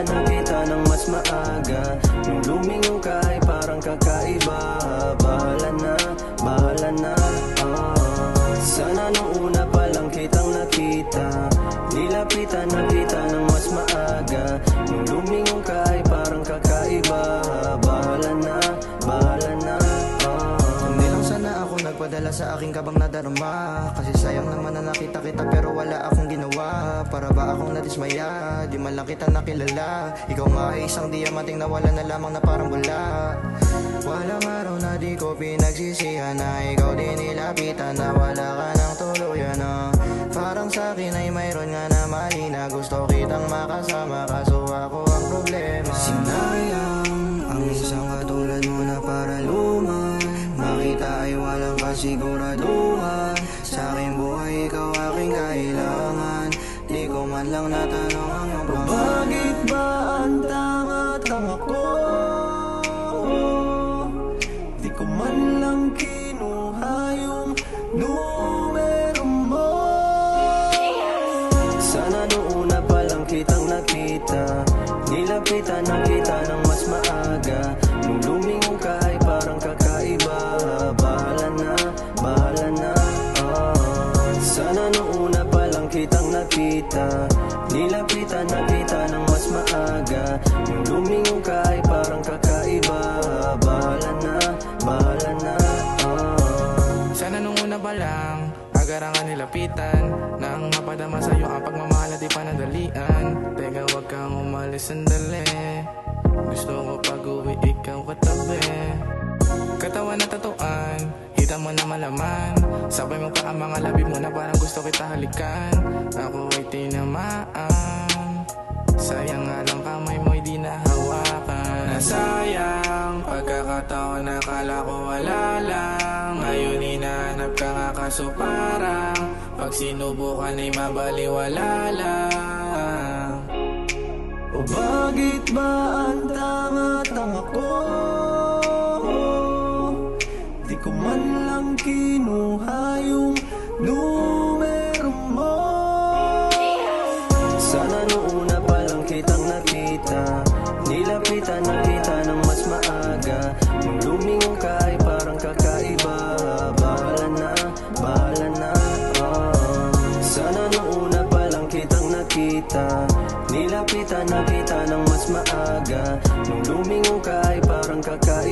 nakita ng mas maaga. Nung lumingon ka ay parang kakaiba. Bahala na, bahala na. Sana nung una pa lang kitang nakita, nilapitan nakita ng mas maaga. Nung lumingon ka ay parang kakaiba. Bahala na, bahala na. Hindi lang sana ako nagpadala sa aking kabang nadarama, kasi sayang naman na nakita kita pero wala akong ginawa. Para ba akong nadismaya, di man lang kita nakilala. Ikaw nga ay isang diamanting nawala na lamang na parang wala. Walang araw na di ko pinagsisihan na ikaw din nilapitan, na wala ka ng tuluyan na. Parang sa'kin ay mayroon nga na mali, na gusto kitang makasama kaso ako ang problema. Sinayang ang isang katulad mo na para luman, makita ay walang kasiguraduhan. Sa aking buhay ikaw aking kailangan, di ko man lang natanong ang iyong pangalan. Bakit ba ang tanga-tanga ko? Di ko man lang kinuha yung numero mo. Sana noong una pa lang kitang nakita, nilapitan nakita ng mas maaga. Nung lumingon ka ay parang kakaiba. Bahala na, bahala na. Sana noong una pa lang kitang nakita, nilapitan nakita ng mas maaga. Nung lumingon ka ay parang kakaiba. Bahala na, bahala na. Sana nung una pa lang agaran ka nilapitan, nang mapadama sa'yo ang pagmamahal at di panandalian. Teka, wag kang umalis sandali, gusto ko pag-uwi ikaw katabi. Katawan na tatuan, hita mo na malaman, sabay mo pa ang mga labi mo na parang gusto kita halikan. Ako ay tinamaan, sayang nga lang kamay mo'y di nahawakan. Nasayang pagkakataon, nakala ko wala lang. Ngayon hinahanap ka nga kaso parang pag sinubukan ay mabaliwala lang. O bakit ba ang tanga-tanga ko? Di ko man lang kinuha yung numero mo. Sana noong una pa lang kitang nakita, nilapitan nakita ng mas maaga. Nung lumingon ka ay parang kakaiba. Bahala na, bahala na. Sana noong una pa lang kitang nakita, nilapitan nakita ng mas maaga. Nung lumingon ka ay parang kakaiba.